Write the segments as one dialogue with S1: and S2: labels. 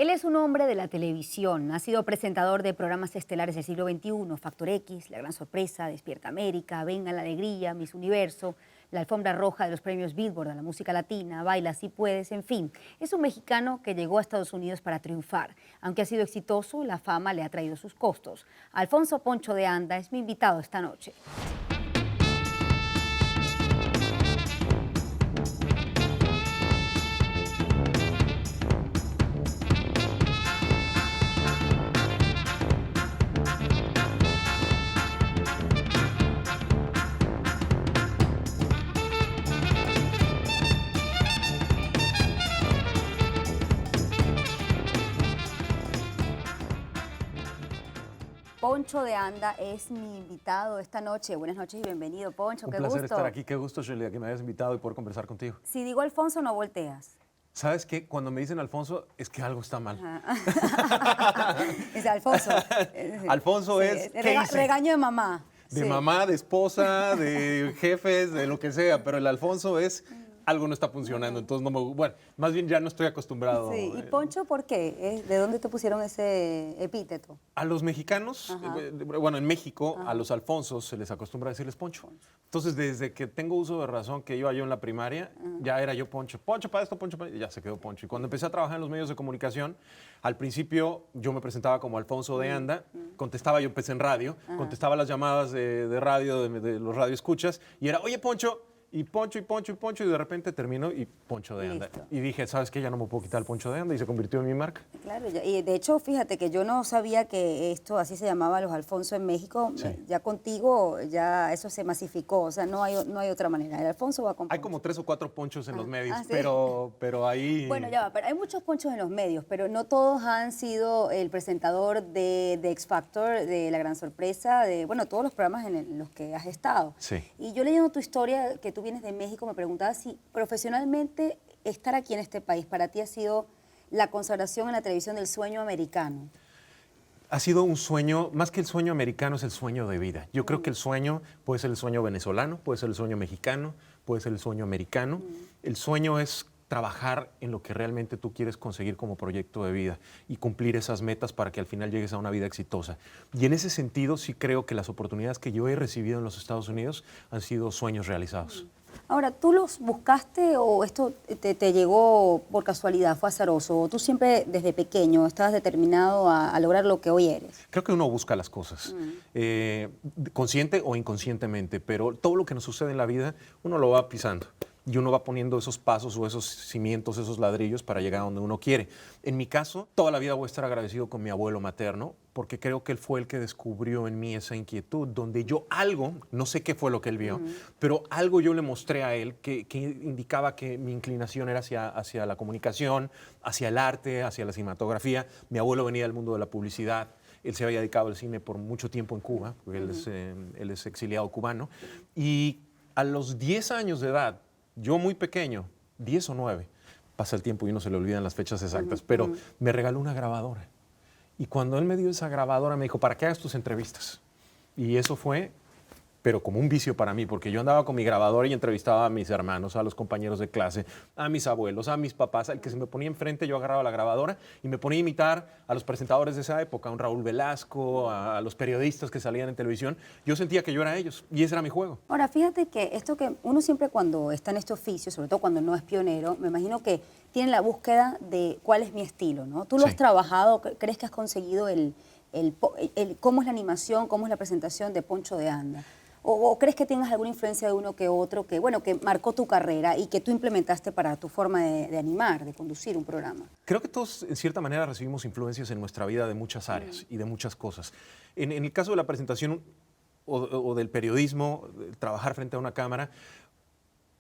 S1: Él es un hombre de la televisión, ha sido presentador de programas estelares del siglo XXI, Factor X, La Gran Sorpresa, Despierta América, Venga la Alegría, Miss Universo, la alfombra roja de los premios Billboard a la música latina, Baila si puedes, en fin. Es un mexicano que llegó a Estados Unidos para triunfar. Aunque ha sido exitoso, la fama le ha traído sus costos. Alfonso Poncho de Anda es mi invitado esta noche. Poncho de Anda es mi invitado esta noche. Buenas noches y bienvenido, Poncho.
S2: Un
S1: qué
S2: placer
S1: gusto.
S2: estar aquí. Qué gusto, Shelia, que me hayas invitado y poder conversar contigo.
S1: Si digo Alfonso, no volteas.
S2: ¿Sabes qué? Cuando me dicen Alfonso, es que algo está mal.
S1: Es Alfonso.
S2: Alfonso
S1: Sí,
S2: es, ¿qué hice?
S1: regaño de mamá.
S2: De
S1: Sí.
S2: mamá, de esposa, de jefes, de lo que sea, pero el Alfonso es, algo no está funcionando, entonces no me, bueno, más bien ya no estoy acostumbrado.
S1: Sí, ¿y Poncho por qué? ¿De dónde te pusieron ese epíteto?
S2: A los mexicanos, bueno, en México, a los Alfonsos se les acostumbra a decirles Poncho. Entonces, desde que tengo uso de razón, que iba yo en la primaria, ya era yo Poncho. Poncho para esto, Poncho para... y ya se quedó Poncho. Y cuando empecé a trabajar en los medios de comunicación, al principio yo me presentaba como Alfonso de Anda, contestaba, yo empecé en radio, contestaba las llamadas de radio, de los radioescuchas, y era, oye, Poncho, y Poncho, y Poncho, y Poncho, y de repente terminó y Poncho de Anda.
S1: Listo.
S2: Y dije, ¿sabes qué? Ya no me puedo quitar el Poncho de Anda, y se convirtió en mi marca.
S1: Claro, y de hecho, fíjate que yo no sabía que esto así se llamaba los Alfonso en México.
S2: Sí.
S1: Ya contigo, ya eso se masificó, o sea, no hay otra manera. El Alfonso va con
S2: Hay
S1: Poncho.
S2: como 3 o 4 Ponchos en los medios,
S1: ¿sí?
S2: pero ahí...
S1: Bueno, ya va, pero hay muchos Ponchos en los medios, pero no todos han sido el presentador de X Factor, de La Gran Sorpresa, de, bueno, todos los programas en los que has estado.
S2: Sí.
S1: Y yo leyendo tu historia, que tú vienes de México, me preguntaba si profesionalmente estar aquí en este país para ti ha sido la consagración en la televisión del sueño americano.
S2: Ha sido un sueño, más que el sueño americano, es el sueño de vida. Yo creo que el sueño puede ser el sueño venezolano, puede ser el sueño mexicano, puede ser el sueño americano. El sueño es trabajar en lo que realmente tú quieres conseguir como proyecto de vida y cumplir esas metas para que al final llegues a una vida exitosa. Y en ese sentido sí creo que las oportunidades que yo he recibido en los Estados Unidos han sido sueños realizados.
S1: Ahora, ¿tú los buscaste o esto te llegó por casualidad, fue azaroso? ¿O tú siempre desde pequeño estabas determinado a lograr lo que hoy eres?
S2: Creo que uno busca las cosas, consciente o inconscientemente, pero todo lo que nos sucede en la vida uno lo va pisando y uno va poniendo esos pasos o esos cimientos, esos ladrillos para llegar a donde uno quiere. En mi caso, toda la vida voy a estar agradecido con mi abuelo materno porque creo que él fue el que descubrió en mí esa inquietud, donde yo algo, no sé qué fue lo que él vio, pero algo yo le mostré a él que indicaba que mi inclinación era hacia la comunicación, hacia el arte, hacia la cinematografía. Mi abuelo venía del mundo de la publicidad. Él se había dedicado al cine por mucho tiempo en Cuba, porque él es exiliado cubano. Y a los 10 años de edad, yo muy pequeño, 10 o 9, pasa el tiempo y uno se le olvidan las fechas exactas, pero me regaló una grabadora. Y cuando él me dio esa grabadora me dijo, ¿para qué hagas tus entrevistas? Y eso fue, pero como un vicio para mí, porque yo andaba con mi grabadora y entrevistaba a mis hermanos, a los compañeros de clase, a mis abuelos, a mis papás. Al que se me ponía enfrente, yo agarraba la grabadora y me ponía a imitar a los presentadores de esa época, a un Raúl Velasco, a los periodistas que salían en televisión. Yo sentía que yo era ellos y ese era mi juego.
S1: Ahora, fíjate que esto que uno siempre cuando está en este oficio, sobre todo cuando no es pionero, me imagino que tiene la búsqueda de cuál es mi estilo, ¿no? ¿Tú lo has trabajado? ¿Crees que has conseguido cómo es la animación, cómo es la presentación de Poncho de Anda? ¿O crees que tengas alguna influencia de uno que otro que, bueno, que marcó tu carrera y que tú implementaste para tu forma de animar, de conducir un programa?
S2: Creo que todos, en cierta manera, recibimos influencias en nuestra vida de muchas áreas y de muchas cosas. En el caso de la presentación o del periodismo, de trabajar frente a una cámara,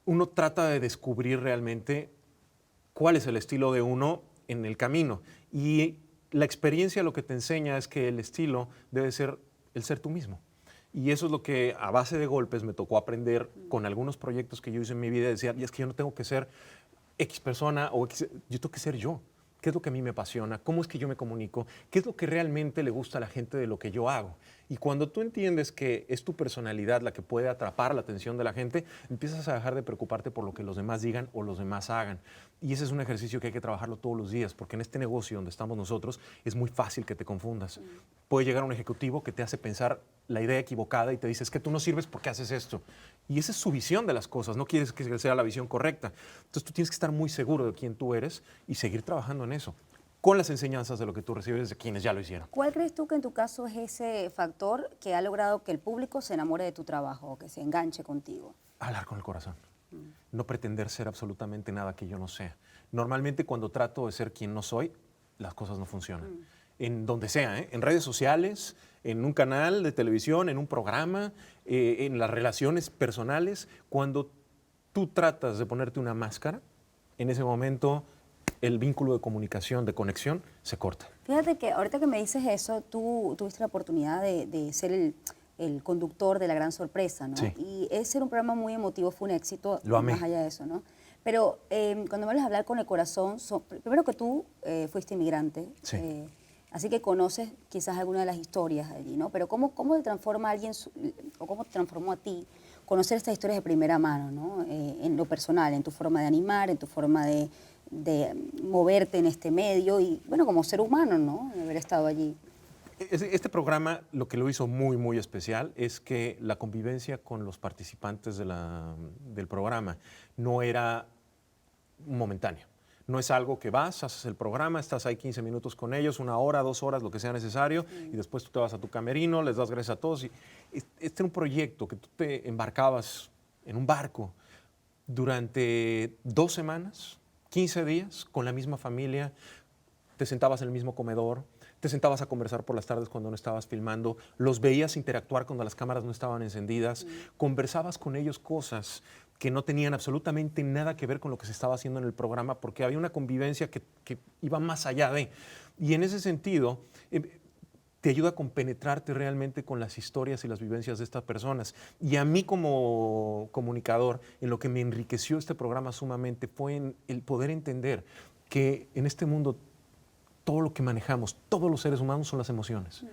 S2: uno trata de descubrir realmente cuál es el estilo de uno en el camino. Y la experiencia lo que te enseña es que el estilo debe ser el ser tú mismo. Y eso es lo que a base de golpes me tocó aprender con algunos proyectos que yo hice en mi vida. Decía, y es que yo no tengo que ser X persona o X, yo tengo que ser yo. qué es lo que a mí me apasiona, cómo es que yo me comunico, qué es lo que realmente le gusta a la gente de lo que yo hago. Y cuando tú entiendes que es tu personalidad la que puede atrapar la atención de la gente, empiezas a dejar de preocuparte por lo que los demás digan o los demás hagan. Y ese es un ejercicio que hay que trabajarlo todos los días, porque en este negocio donde estamos nosotros es muy fácil que te confundas. Puede llegar un ejecutivo que te hace pensar la idea equivocada y te dice, es que tú no sirves porque haces esto. Y esa es su visión de las cosas, no quieres que sea la visión correcta. Entonces tú tienes que estar muy seguro de quién tú eres y seguir trabajando en eso, con las enseñanzas de lo que tú recibes de quienes ya lo hicieron.
S1: ¿Cuál crees tú que en tu caso es ese factor que ha logrado que el público se enamore de tu trabajo o que se enganche contigo?
S2: Hablar con el corazón. No pretender ser absolutamente nada que yo no sea. Normalmente cuando trato de ser quien no soy, las cosas no funcionan. En donde sea, en redes sociales, en un canal de televisión, en un programa, en las relaciones personales, cuando tú tratas de ponerte una máscara, en ese momento el vínculo de comunicación, de conexión, se corta.
S1: Fíjate que ahorita que me dices eso, tú tuviste la oportunidad de ser el conductor de La Gran Sorpresa, ¿no?
S2: Sí.
S1: Y ese era un programa muy emotivo, fue un éxito,
S2: Lo amé.
S1: más allá de eso, ¿no? Pero cuando me hablas de hablar con el corazón, primero que tú fuiste inmigrante,
S2: Sí.
S1: así que conoces quizás alguna de las historias allí, ¿no? Pero ¿cómo te transforma a alguien, o cómo te transformó a ti conocer estas historias de primera mano, ¿no? En lo personal, en tu forma de animar, en tu forma de moverte en este medio y, bueno, como ser humano, ¿no? De haber estado allí.
S2: Este programa lo que lo hizo muy, muy especial es que la convivencia con los participantes del programa no era momentánea. No es algo que vas, haces el programa, estás ahí 15 minutos con ellos, 1 hora, 2 horas, lo que sea necesario, y después tú te vas a tu camerino, les das gracias a todos. Este era un proyecto que tú te embarcabas en un barco durante 2 semanas, 15 días, con la misma familia, te sentabas en el mismo comedor, te sentabas a conversar por las tardes cuando no estabas filmando, los veías interactuar cuando las cámaras no estaban encendidas, conversabas con ellos cosas que no tenían absolutamente nada que ver con lo que se estaba haciendo en el programa, porque había una convivencia que iba más allá de. Y en ese sentido, te ayuda a compenetrarte realmente con las historias y las vivencias de estas personas. Y a mí como comunicador, en lo que me enriqueció este programa sumamente fue en el poder entender que en este mundo todo lo que manejamos, todos los seres humanos son las emociones.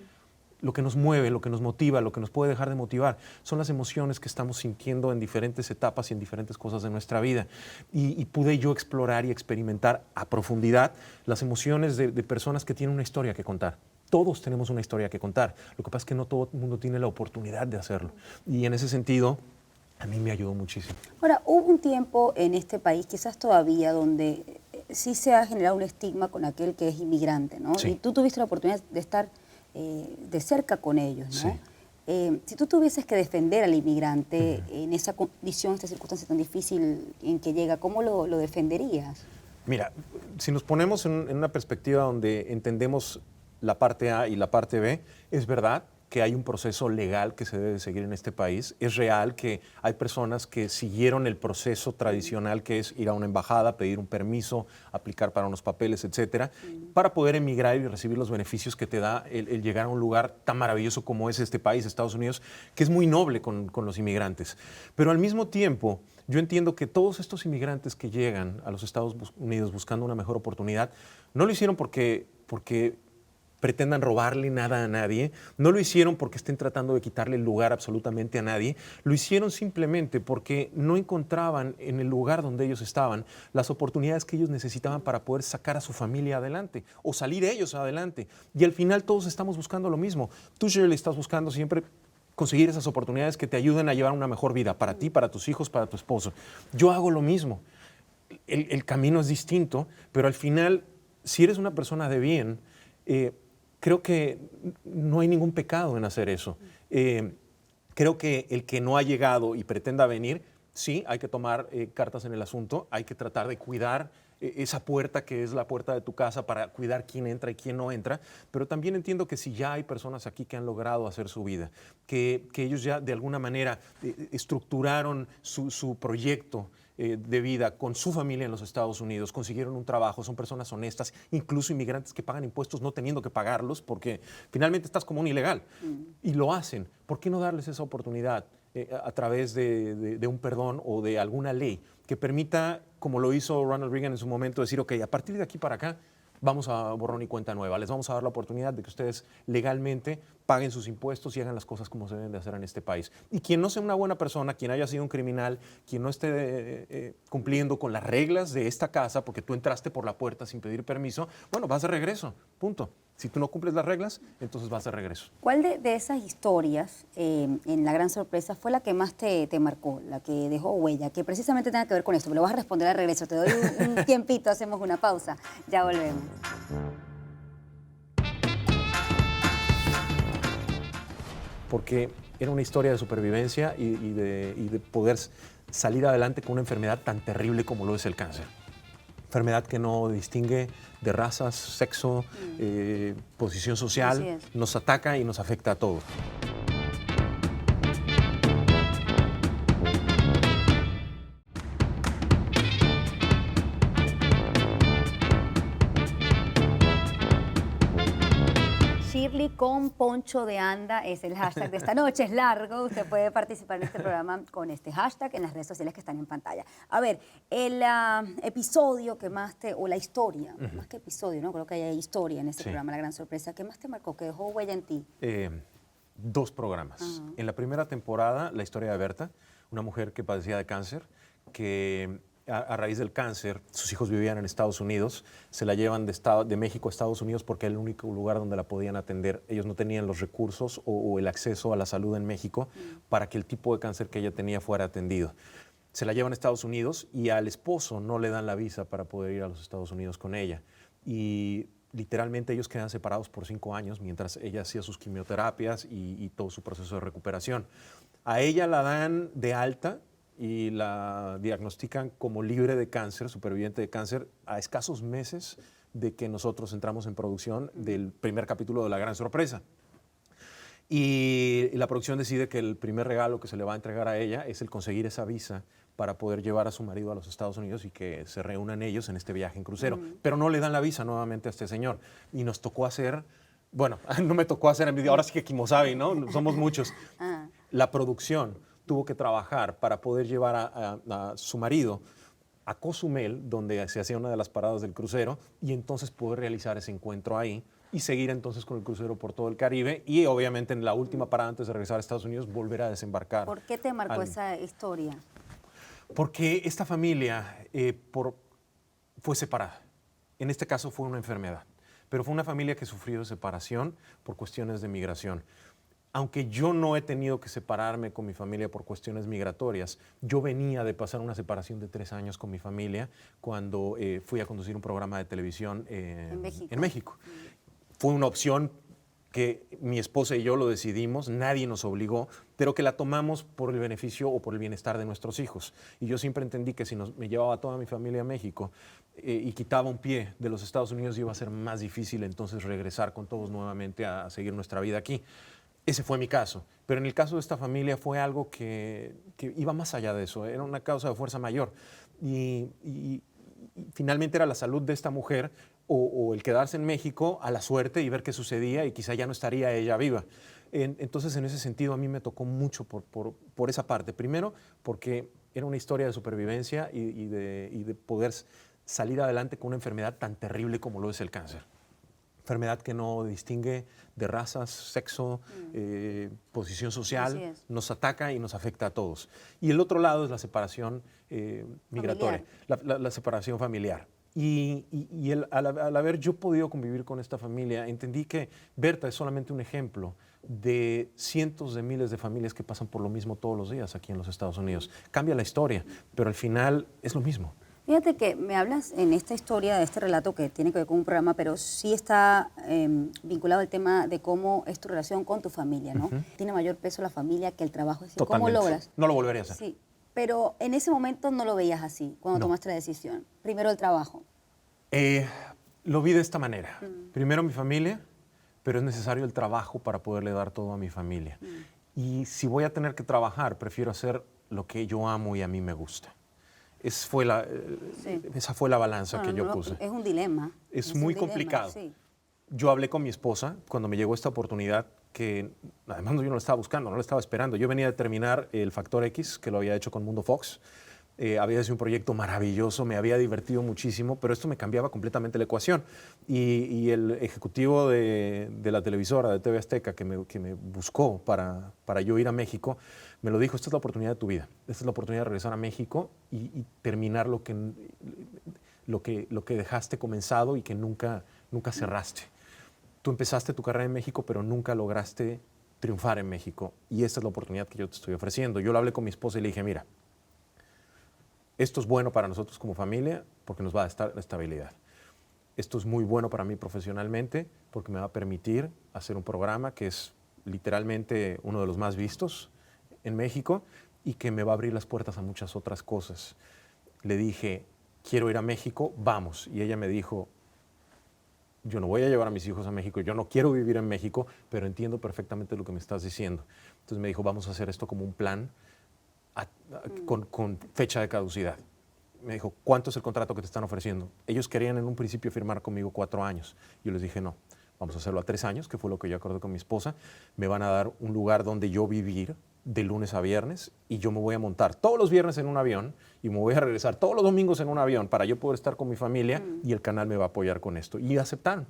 S2: Lo que nos mueve, lo que nos motiva, lo que nos puede dejar de motivar, son las emociones que estamos sintiendo en diferentes etapas y en diferentes cosas de nuestra vida. Y pude yo explorar y experimentar a profundidad las emociones de personas que tienen una historia que contar. Todos tenemos una historia que contar. Lo que pasa es que no todo el mundo tiene la oportunidad de hacerlo. Y en ese sentido, a mí me ayudó muchísimo.
S1: Ahora, hubo un tiempo en este país, quizás todavía, donde sí se ha generado un estigma con aquel que es inmigrante, ¿no?
S2: Sí.
S1: Y tú tuviste la oportunidad de estar de cerca con ellos, ¿no?
S2: Sí.
S1: Si tú tuvieses que defender al inmigrante en esa condición, esta circunstancia tan difícil en que llega, ¿cómo lo defenderías?
S2: Mira, si nos ponemos en una perspectiva donde entendemos la parte A y la parte B, es verdad que hay un proceso legal que se debe seguir en este país. Es real que hay personas que siguieron el proceso tradicional, que es ir a una embajada, pedir un permiso, aplicar para unos papeles, etcétera, para poder emigrar y recibir los beneficios que te da el llegar a un lugar tan maravilloso como es este país, Estados Unidos, que es muy noble con los inmigrantes. Pero al mismo tiempo, yo entiendo que todos estos inmigrantes que llegan a los Estados Unidos buscando una mejor oportunidad, no lo hicieron porque pretendan robarle nada a nadie, no lo hicieron porque estén tratando de quitarle el lugar absolutamente a nadie, lo hicieron simplemente porque no encontraban en el lugar donde ellos estaban las oportunidades que ellos necesitaban para poder sacar a su familia adelante o salir ellos adelante. Y al final todos estamos buscando lo mismo. Tú, Shirley, estás buscando siempre conseguir esas oportunidades que te ayuden a llevar una mejor vida para ti, para tus hijos, para tu esposo. Yo hago lo mismo. El camino es distinto, pero al final, si eres una persona de bien, creo que no hay ningún pecado en hacer eso. Creo que el que no ha llegado y pretenda venir, sí, hay que tomar cartas en el asunto, hay que tratar de cuidar esa puerta que es la puerta de tu casa para cuidar quién entra y quién no entra, pero también entiendo que si ya hay personas aquí que han logrado hacer su vida, que ellos ya de alguna manera estructuraron su proyecto de vida con su familia en los Estados Unidos, consiguieron un trabajo, son personas honestas, incluso inmigrantes que pagan impuestos no teniendo que pagarlos porque finalmente estás como un ilegal y lo hacen. ¿Por qué no darles esa oportunidad a través de un perdón o de alguna ley que permita, como lo hizo Ronald Reagan en su momento, decir, ok, a partir de aquí para acá, vamos a borrón y cuenta nueva. Les vamos a dar la oportunidad de que ustedes legalmente paguen sus impuestos y hagan las cosas como se deben de hacer en este país. Y quien no sea una buena persona, quien haya sido un criminal, quien no esté cumpliendo con las reglas de esta casa, porque tú entraste por la puerta sin pedir permiso, bueno, vas de regreso, punto. Si tú no cumples las reglas, entonces vas de regreso.
S1: ¿Cuál de esas historias en La Gran Sorpresa fue la que más te marcó, la que dejó huella, que precisamente tenga que ver con esto? Me lo vas a responder al regreso, te doy un tiempito, hacemos una pausa, ya volvemos.
S2: Porque era una historia de supervivencia y de poder salir adelante con una enfermedad tan terrible como lo es el cáncer. Enfermedad que no distingue de razas, sexo, posición social, nos ataca y nos afecta a todos.
S1: Shirley con Poncho de Anda es el hashtag de esta noche, es largo, usted puede participar en este programa con este hashtag en las redes sociales que están en pantalla. A ver, el episodio que más o la historia, más que episodio, ¿no? Creo que hay historia en este programa, La Gran Sorpresa, ¿qué más te marcó, que dejó huella en ti?
S2: 2 programas. En la primera temporada, la historia de Berta, una mujer que padecía de cáncer, que a raíz del cáncer, sus hijos vivían en Estados Unidos, se la llevan de México a Estados Unidos porque era el único lugar donde la podían atender. Ellos no tenían los recursos o el acceso a la salud en México para que el tipo de cáncer que ella tenía fuera atendido. Se la llevan a Estados Unidos y al esposo no le dan la visa para poder ir a los Estados Unidos con ella. Y literalmente ellos quedan separados por 5 años mientras ella hacía sus quimioterapias y todo su proceso de recuperación. A ella la dan de alta y la diagnostican como libre de cáncer, superviviente de cáncer, a escasos meses de que nosotros entramos en producción del primer capítulo de La Gran Sorpresa. Y la producción decide que el primer regalo que se le va a entregar a ella es el conseguir esa visa para poder llevar a su marido a los Estados Unidos y que se reúnan ellos en este viaje en crucero. Pero no le dan la visa nuevamente a este señor. Y nos tocó hacer, bueno, no me tocó hacer, ahora sí que Kimosabi, ¿no? Somos muchos. La producción tuvo que trabajar para poder llevar a su marido a Cozumel, donde se hacía una de las paradas del crucero, y entonces poder realizar ese encuentro ahí y seguir entonces con el crucero por todo el Caribe y obviamente en la última parada antes de regresar a Estados Unidos volver a desembarcar.
S1: ¿Por qué te marcó esa historia?
S2: Porque esta familia fue separada. En este caso fue una enfermedad, pero fue una familia que sufrió de separación por cuestiones de migración. Aunque yo no he tenido que separarme con mi familia por cuestiones migratorias, yo venía de pasar una separación de 3 años con mi familia cuando fui a conducir un programa de televisión en México. Fue una opción que mi esposa y yo lo decidimos, nadie nos obligó, pero que la tomamos por el beneficio o por el bienestar de nuestros hijos. Y yo siempre entendí que si me llevaba toda mi familia a México y quitaba un pie de los Estados Unidos, iba a ser más difícil entonces regresar con todos nuevamente a seguir nuestra vida aquí. Ese fue mi caso, pero en el caso de esta familia fue algo que iba más allá de eso, era una causa de fuerza mayor. Y finalmente era la salud de esta mujer o el quedarse en México a la suerte y ver qué sucedía y quizá ya no estaría ella viva. Entonces, en ese sentido, a mí me tocó mucho por esa parte. Primero, porque era una historia de supervivencia y de poder salir adelante con una enfermedad tan terrible como lo es el cáncer. Enfermedad que no distingue de razas, sexo, posición social, nos ataca y nos afecta a todos. Y el otro lado es la separación migratoria, la separación familiar. Y al haber yo podido convivir con esta familia, entendí que Berta es solamente un ejemplo de cientos de miles de familias que pasan por lo mismo todos los días aquí en los Estados Unidos. Cambia la historia, pero al final es lo mismo.
S1: Fíjate que me hablas en esta historia, de este relato que tiene que ver con un programa, pero sí está vinculado al tema de cómo es tu relación con tu familia, ¿no? Tiene mayor peso la familia que el trabajo. Es decir, ¿cómo logras?
S2: No lo volvería a hacer.
S1: Sí, pero en ese momento no lo veías así, cuando tomaste la decisión. Primero el trabajo.
S2: Lo vi de esta manera. Primero mi familia, pero es necesario el trabajo para poderle dar todo a mi familia. Y si voy a tener que trabajar, prefiero hacer lo que yo amo y a mí me gusta. Esa fue la balanza que yo puse.
S1: Es un dilema.
S2: Es muy complicado. Sí. Yo hablé con mi esposa cuando me llegó esta oportunidad, que además yo no la estaba buscando, no la estaba esperando. Yo venía de terminar el Factor X, que lo había hecho con Mundo Fox, había sido un proyecto maravilloso, me había divertido muchísimo, pero esto me cambiaba completamente la ecuación. Y el ejecutivo de la televisora, de TV Azteca, que me buscó para yo ir a México, me lo dijo: esta es la oportunidad de tu vida, esta es la oportunidad de regresar a México y terminar lo que dejaste comenzado y que nunca cerraste. Tú empezaste tu carrera en México, pero nunca lograste triunfar en México, y esta es la oportunidad que yo te estoy ofreciendo. Yo lo hablé con mi esposa y le dije: mira, esto es bueno para nosotros como familia porque nos va a dar estabilidad. Esto es muy bueno para mí profesionalmente porque me va a permitir hacer un programa que es literalmente uno de los más vistos en México y que me va a abrir las puertas a muchas otras cosas. Le dije: quiero ir a México, vamos. Y ella me dijo: yo no voy a llevar a mis hijos a México, yo no quiero vivir en México, pero entiendo perfectamente lo que me estás diciendo. Entonces me dijo: vamos a hacer esto como un plan con fecha de caducidad. Me dijo: ¿cuánto es el contrato que te están ofreciendo? Ellos querían en un principio firmar conmigo 4 años. Yo les dije: no, vamos a hacerlo a 3 años, que fue lo que yo acordé con mi esposa. Me van a dar un lugar donde yo vivir de lunes a viernes y yo me voy a montar todos los viernes en un avión y me voy a regresar todos los domingos en un avión para yo poder estar con mi familia y el canal me va a apoyar con esto. Y aceptaron.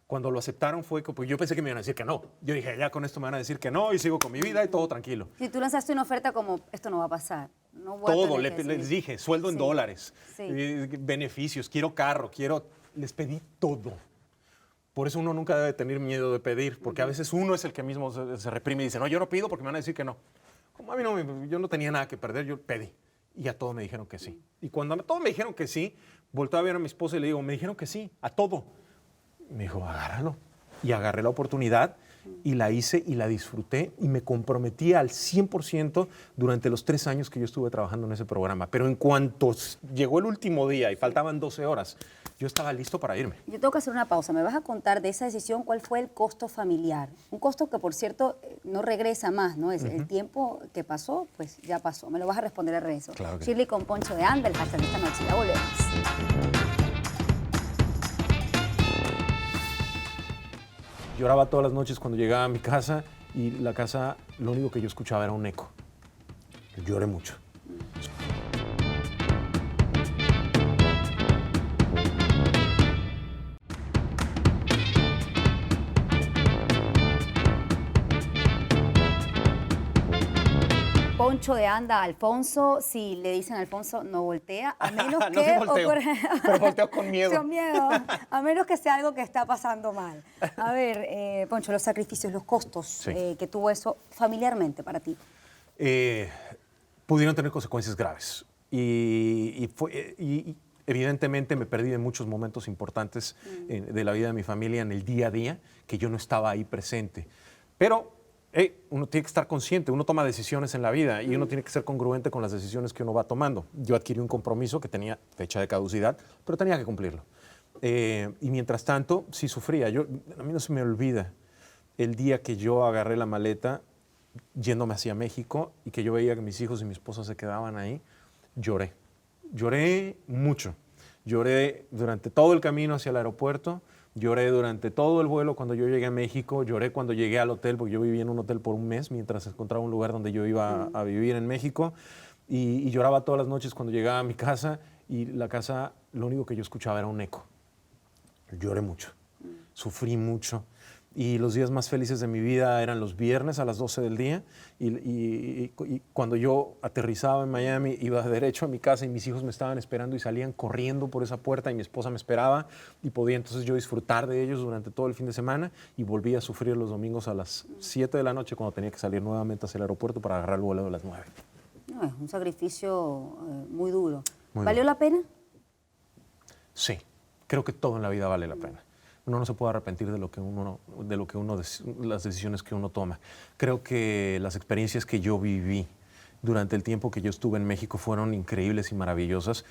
S2: Cuando lo aceptaron fue que pues yo pensé que me iban a decir que no. Yo dije: ya con esto me van a decir que no y sigo con mi vida y todo tranquilo.
S1: Si tú lanzaste una oferta como: esto no va a pasar. No voy
S2: Todo,
S1: a tener que
S2: les dije: sueldo en dólares,
S1: Sí.
S2: beneficios, quiero carro, les pedí todo. Por eso uno nunca debe tener miedo de pedir, porque a veces uno es el que mismo se reprime y dice: no, yo no pido porque me van a decir que no. Como a mí no, yo no tenía nada que perder, yo pedí. Y a todos me dijeron que sí. Y cuando a todos me dijeron que sí, volteé a ver a mi esposa y le digo: me dijeron que sí, a todo. Me dijo: agárralo. Y agarré la oportunidad y la hice y la disfruté y me comprometí al 100% durante los 3 años que yo estuve trabajando en ese programa. Pero en cuanto llegó el último día y faltaban 12 horas, yo estaba listo para irme.
S1: Yo tengo que hacer una pausa. ¿Me vas a contar de esa decisión cuál fue el costo familiar? Un costo que, por cierto, no regresa más, ¿no? Es el tiempo que pasó, pues ya pasó. Me lo vas a responder al regreso.
S2: Claro que
S1: Shirley con Poncho de Anda, el hashtag de esta noche. Ya volvemos.
S2: Lloraba todas las noches cuando llegaba a mi casa y la casa, lo único que yo escuchaba era un eco. Lloré mucho.
S1: Poncho de Anda, Alfonso. Si le dicen Alfonso, no voltea, a menos
S2: No,
S1: que
S2: sí volteo, pero volteo con miedo.
S1: Con miedo, a menos que sea algo que está pasando mal. A ver, Poncho, los sacrificios, los costos
S2: Sí.
S1: que tuvo eso familiarmente para ti.
S2: Pudieron tener consecuencias graves. Y evidentemente me perdí de muchos momentos importantes de la vida de mi familia en el día a día, que yo no estaba ahí presente. Pero uno tiene que estar consciente, uno toma decisiones en la vida y uno tiene que ser congruente con las decisiones que uno va tomando. Yo adquirí un compromiso que tenía fecha de caducidad, pero tenía que cumplirlo. Y mientras tanto, sí sufría. A mí no se me olvida el día que yo agarré la maleta yéndome hacia México y que yo veía que mis hijos y mi esposa se quedaban ahí. Lloré. Lloré mucho. Lloré durante todo el camino hacia el aeropuerto. Lloré durante todo el vuelo cuando yo llegué a México. Lloré cuando llegué al hotel, porque yo vivía en un hotel por un mes mientras encontraba un lugar donde yo iba a vivir en México. Y lloraba todas las noches cuando llegaba a mi casa y la casa, lo único que yo escuchaba era un eco. Lloré mucho, sufrí mucho. Y los días más felices de mi vida eran los viernes a las 12 del día. Y cuando yo aterrizaba en Miami, iba derecho a mi casa y mis hijos me estaban esperando y salían corriendo por esa puerta y mi esposa me esperaba y podía entonces yo disfrutar de ellos durante todo el fin de semana y volvía a sufrir los domingos a las 7 de la noche cuando tenía que salir nuevamente hacia el aeropuerto para agarrar el vuelo de las 9.
S1: No, es un sacrificio muy duro.
S2: Muy
S1: ¿Valió la pena?
S2: Sí, creo que todo en la vida vale la pena. Uno no se puede arrepentir de las decisiones que uno toma. Creo que las experiencias que yo viví durante el tiempo que yo estuve en México fueron increíbles y maravillosas.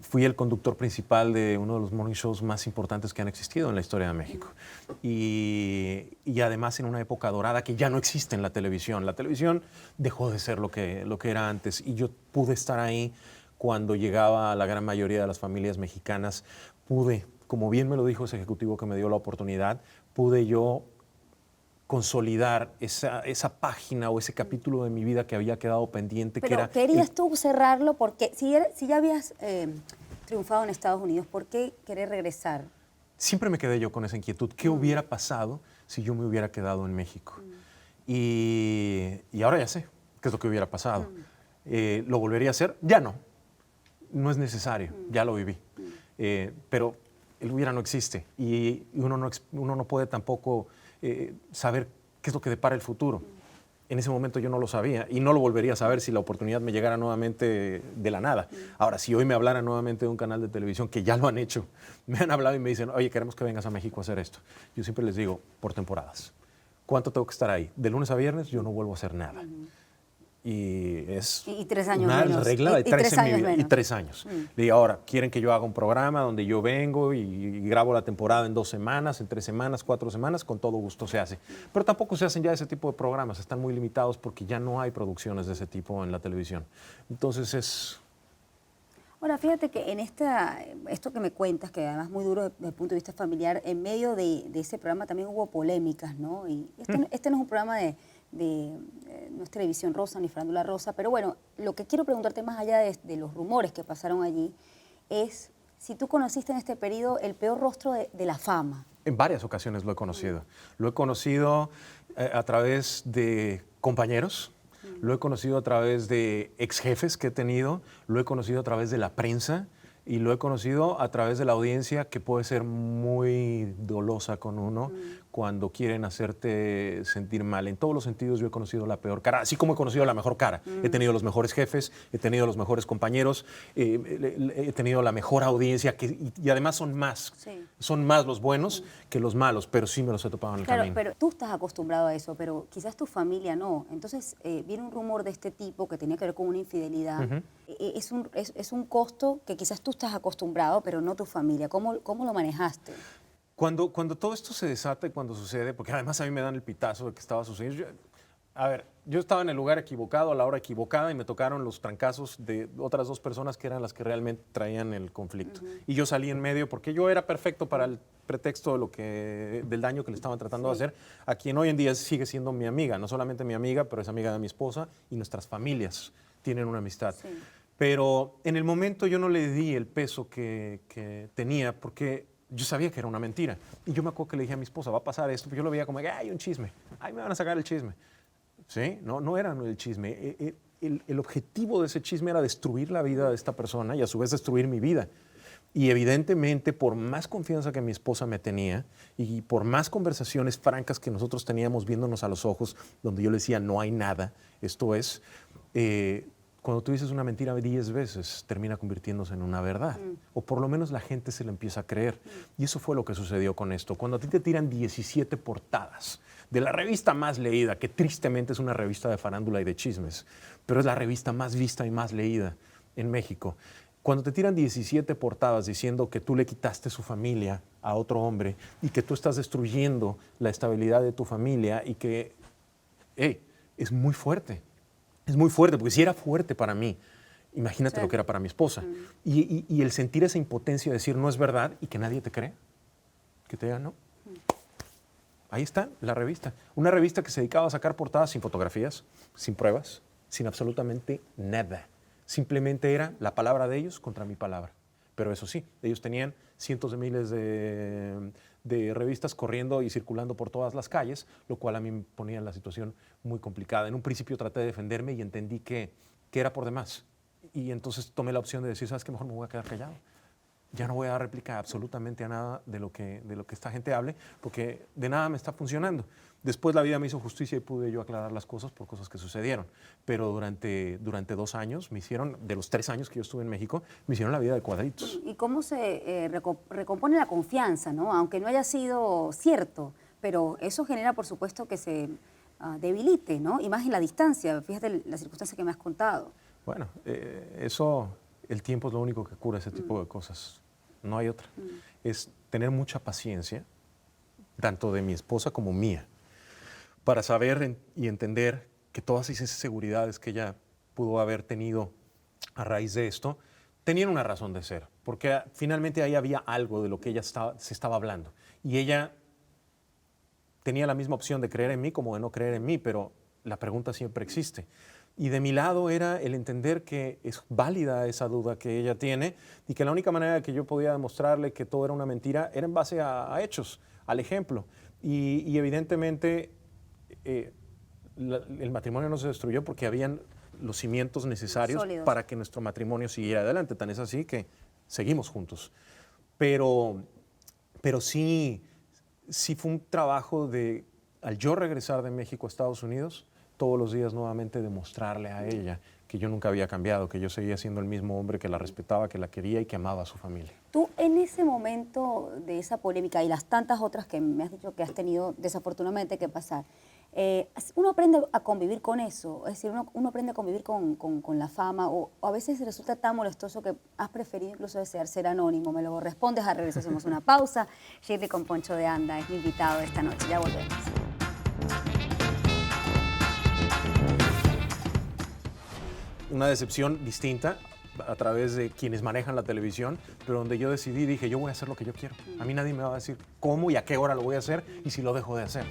S2: Fui el conductor principal de uno de los morning shows más importantes que han existido en la historia de México. Y además en una época dorada que ya no existe en la televisión. La televisión dejó de ser lo que era antes y yo pude estar ahí cuando llegaba a la gran mayoría de las familias mexicanas. Pude, como bien me lo dijo ese ejecutivo que me dio la oportunidad, pude yo consolidar esa página o ese capítulo de mi vida que había quedado pendiente.
S1: Pero
S2: que era
S1: ¿querías tú cerrarlo? Porque si ya habías triunfado en Estados Unidos, ¿por qué querer regresar?
S2: Siempre me quedé yo con esa inquietud. ¿Qué hubiera pasado si yo me hubiera quedado en México? Y ahora ya sé qué es lo que hubiera pasado. ¿Lo volvería a hacer? Ya no. No es necesario. Ya lo viví. Pero el hubiera no existe. Y uno no puede tampoco saber qué es lo que depara el futuro. En ese momento yo no lo sabía y no lo volvería a saber si la oportunidad me llegara nuevamente de la nada. Ahora, si hoy me hablara nuevamente de un canal de televisión, que ya lo han hecho, me han hablado y me dicen, oye, queremos que vengas a México a hacer esto. Yo siempre les digo, por temporadas. ¿Cuánto tengo que estar ahí? De lunes a viernes yo no vuelvo a hacer nada. Y es
S1: y 3 años
S2: una
S1: menos.
S2: regla de
S1: Y
S2: 3 en mi
S1: años
S2: vida.
S1: menos.
S2: Y 3 años. Y ahora, quieren que yo haga un programa donde yo vengo y grabo la temporada en 2 semanas, en 3 semanas, 4 semanas, con todo gusto se hace. Pero tampoco se hacen ya ese tipo de programas, están muy limitados porque ya no hay producciones de ese tipo en la televisión. Entonces es...
S1: Ahora, fíjate que en esto que me cuentas, que además es muy duro desde el punto de vista familiar, en medio de ese programa también hubo polémicas, ¿no? Y este no es un programa no es televisión rosa ni farándula rosa, pero bueno, lo que quiero preguntarte más allá de los rumores que pasaron allí es si tú conociste en este periodo el peor rostro de la fama.
S2: En varias ocasiones lo he conocido. Lo he conocido a través de compañeros, lo he conocido a través de ex jefes que he tenido, lo he conocido a través de la prensa y lo he conocido a través de la audiencia, que puede ser muy dolosa con uno cuando quieren hacerte sentir mal. En todos los sentidos yo he conocido la peor cara, así como he conocido la mejor cara. He tenido los mejores jefes, he tenido los mejores compañeros, he tenido la mejor audiencia y además son más.
S1: Sí.
S2: Son más los buenos que los malos, pero sí me los he topado en el
S1: Claro,
S2: camino.
S1: pero tú estás acostumbrado a eso, pero quizás tu familia no. Entonces, viene un rumor de este tipo que tenía que ver con una infidelidad. Es un costo que quizás tú estás acostumbrado, pero no tu familia. ¿Cómo lo manejaste?
S2: Cuando todo esto se desata y cuando sucede, porque además a mí me dan el pitazo de que estaba sucediendo. Yo estaba en el lugar equivocado, a la hora equivocada, y me tocaron los trancazos de otras 2 personas que eran las que realmente traían el conflicto. Y yo salí en medio porque yo era perfecto para el pretexto del daño que le estaban tratando de hacer a quien hoy en día sigue siendo mi amiga. No solamente mi amiga, pero es amiga de mi esposa, y nuestras familias tienen una amistad.
S1: Sí.
S2: Pero en el momento yo no le di el peso que tenía, porque yo sabía que era una mentira. Y yo me acuerdo que le dije a mi esposa, va a pasar esto, porque yo lo veía como, hay un chisme, ay, me van a sacar el chisme. ¿Sí? No era el chisme. El objetivo de ese chisme era destruir la vida de esta persona y a su vez destruir mi vida. Y evidentemente, por más confianza que mi esposa me tenía y por más conversaciones francas que nosotros teníamos viéndonos a los ojos, donde yo le decía, no hay nada, esto es, cuando tú dices una mentira 10 veces, termina convirtiéndose en una verdad. O por lo menos la gente se la empieza a creer. Y eso fue lo que sucedió con esto. Cuando a ti te tiran 17 portadas de la revista más leída, que tristemente es una revista de farándula y de chismes, pero es la revista más vista y más leída en México. Cuando te tiran 17 portadas diciendo que tú le quitaste su familia a otro hombre y que tú estás destruyendo la estabilidad de tu familia y que, es muy fuerte. Es muy fuerte, porque si era fuerte para mí, imagínate lo que era para mi esposa. Y el sentir esa impotencia de decir no es verdad y que nadie te cree, que te diga no. Ahí está la revista. Una revista que se dedicaba a sacar portadas sin fotografías, sin pruebas, sin absolutamente nada. Simplemente era la palabra de ellos contra mi palabra. Pero eso sí, ellos tenían cientos de miles de revistas corriendo y circulando por todas las calles, lo cual a mí me ponía en la situación muy complicada. En un principio traté de defenderme y entendí que era por demás. Y entonces tomé la opción de decir, ¿sabes qué? Mejor me voy a quedar callado. Ya no voy a dar réplica absolutamente a nada de lo que esta gente hable, porque de nada me está funcionando. Después la vida me hizo justicia y pude yo aclarar las cosas por cosas que sucedieron. Pero durante 2 años me hicieron, de los 3 años que yo estuve en México, me hicieron la vida de cuadritos.
S1: ¿Y cómo se recompone la confianza, ¿no? Aunque no haya sido cierto, pero eso genera, por supuesto, que se debilite, ¿no? Y más en la distancia. Fíjate la circunstancia que me has contado.
S2: Bueno, el tiempo es lo único que cura ese tipo de cosas. No hay otra. Es tener mucha paciencia, tanto de mi esposa como mía, para saber y entender que todas esas inseguridades que ella pudo haber tenido a raíz de esto, tenían una razón de ser, porque finalmente ahí había algo de lo que ella se estaba hablando. Y ella tenía la misma opción de creer en mí como de no creer en mí, pero la pregunta siempre existe. Y de mi lado era el entender que es válida esa duda que ella tiene y que la única manera que yo podía demostrarle que todo era una mentira era en base a hechos, al ejemplo. Y evidentemente el matrimonio no se destruyó porque habían los cimientos necesarios
S1: Sólidos.
S2: para que nuestro matrimonio siguiera adelante. Tan es así que seguimos juntos. Pero sí fue un trabajo de, al yo regresar de México a Estados Unidos, todos los días nuevamente demostrarle a ella que yo nunca había cambiado, que yo seguía siendo el mismo hombre que la respetaba, que la quería y que amaba a su familia.
S1: Tú en ese momento de esa polémica y las tantas otras que me has dicho que has tenido desafortunadamente que pasar, uno aprende a convivir con eso, es decir, uno aprende a convivir con la fama o a veces resulta tan molestoso que has preferido incluso desear ser anónimo. Me lo respondes al regreso, hacemos una pausa. Shirley con Poncho de Anda es mi invitado esta noche, ya volvemos.
S2: Una decepción distinta a través de quienes manejan la televisión, pero donde yo decidí, dije, yo voy a hacer lo que yo quiero. A mí nadie me va a decir cómo y a qué hora lo voy a hacer y si lo dejo de hacer.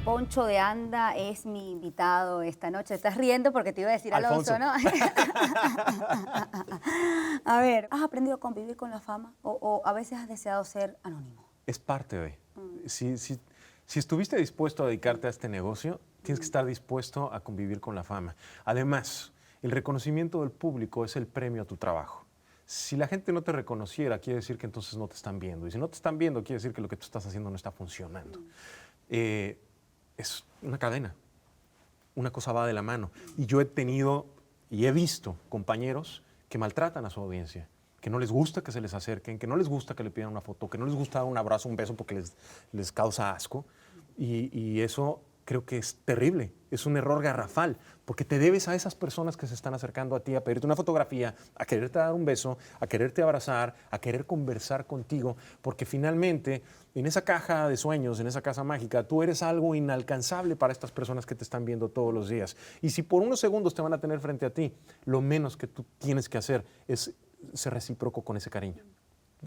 S1: Poncho de Anda es mi invitado esta noche. Estás riendo porque te iba a decir Alonso, ¿no? A ver, ¿has aprendido a convivir con la fama o a veces has deseado ser anónimo?
S2: Es parte de. Si estuviste dispuesto a dedicarte a este negocio, tienes que estar dispuesto a convivir con la fama. Además, el reconocimiento del público es el premio a tu trabajo. Si la gente no te reconociera, quiere decir que entonces no te están viendo. Y si no te están viendo, quiere decir que lo que tú estás haciendo no está funcionando. Es una cadena. Una cosa va de la mano. Y yo he tenido y he visto compañeros que maltratan a su audiencia, que no les gusta que se les acerquen, que no les gusta que le pidan una foto, que no les gusta dar un abrazo, un beso porque les causa asco. Y eso creo que es terrible, es un error garrafal, porque te debes a esas personas que se están acercando a ti a pedirte una fotografía, a quererte dar un beso, a quererte abrazar, a querer conversar contigo, porque finalmente en esa caja de sueños, en esa casa mágica, tú eres algo inalcanzable para estas personas que te están viendo todos los días. Y si por unos segundos te van a tener frente a ti, lo menos que tú tienes que hacer es ser recíproco con ese cariño,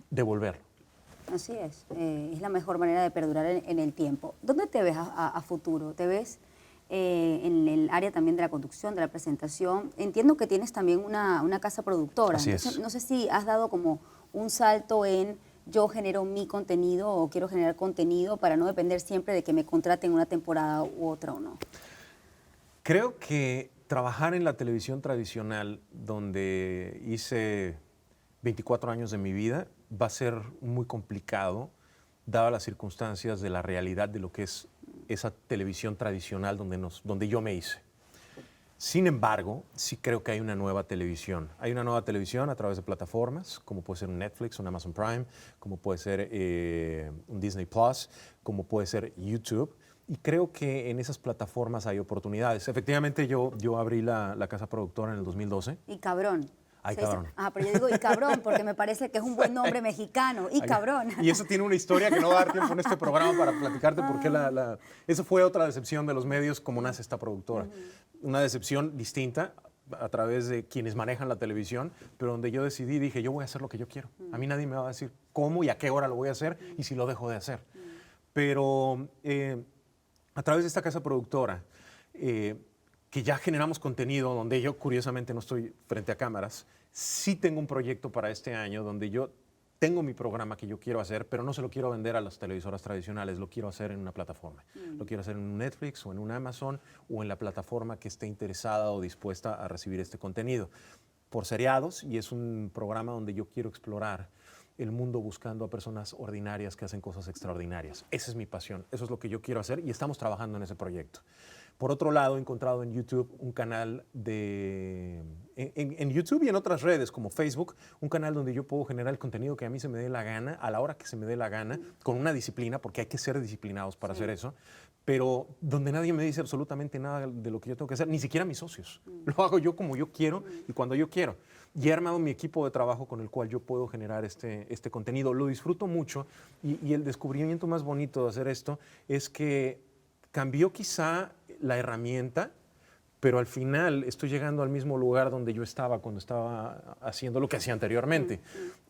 S2: devolverlo.
S1: Así es la mejor manera de perdurar en el tiempo. ¿Dónde te ves a futuro? ¿Te ves en el área también de la conducción, de la presentación? Entiendo que tienes también una casa productora.
S2: Así
S1: Entonces,
S2: es.
S1: no sé si has dado como un salto en yo genero mi contenido o quiero generar contenido para no depender siempre de que me contraten una temporada u otra o no.
S2: Creo que trabajar en la televisión tradicional, donde hice 24 años de mi vida, va a ser muy complicado, dadas las circunstancias de la realidad de lo que es esa televisión tradicional donde yo me hice. Sin embargo, sí creo que hay una nueva televisión. Hay una nueva televisión a través de plataformas, como puede ser un Netflix, un Amazon Prime, como puede ser un Disney Plus, como puede ser YouTube. Y creo que en esas plataformas hay oportunidades. Efectivamente, yo abrí la casa productora en el 2012.
S1: Y cabrón.
S2: Ay, cabrón.
S1: Pero yo digo y cabrón porque me parece que es un buen nombre mexicano. Y cabrón.
S2: Y eso tiene una historia que no va a dar tiempo en este programa para platicarte porque eso fue otra decepción de los medios como nace esta productora. Una decepción distinta a través de quienes manejan la televisión, pero donde yo decidí, dije, yo voy a hacer lo que yo quiero. A mí nadie me va a decir cómo y a qué hora lo voy a hacer y si lo dejo de hacer. Pero a través de esta casa productora, que ya generamos contenido, donde yo curiosamente no estoy frente a cámaras, sí tengo un proyecto para este año donde yo tengo mi programa que yo quiero hacer, pero no se lo quiero vender a las televisoras tradicionales, lo quiero hacer en una plataforma. Lo quiero hacer en un Netflix o en un Amazon o en la plataforma que esté interesada o dispuesta a recibir este contenido. Por seriados, y es un programa donde yo quiero explorar el mundo buscando a personas ordinarias que hacen cosas extraordinarias. Esa es mi pasión, eso es lo que yo quiero hacer y estamos trabajando en ese proyecto. Por otro lado, he encontrado en YouTube un canal en YouTube y en otras redes como Facebook, un canal donde yo puedo generar el contenido que a mí se me dé la gana, a la hora que se me dé la gana, con una disciplina, porque hay que ser disciplinados para hacer eso, pero donde nadie me dice absolutamente nada de lo que yo tengo que hacer, ni siquiera mis socios. Lo hago yo como yo quiero y cuando yo quiero. Y he armado mi equipo de trabajo con el cual yo puedo generar este contenido. Lo disfruto mucho y el descubrimiento más bonito de hacer esto es que cambió quizá la herramienta, pero al final estoy llegando al mismo lugar donde yo estaba cuando estaba haciendo lo que hacía anteriormente.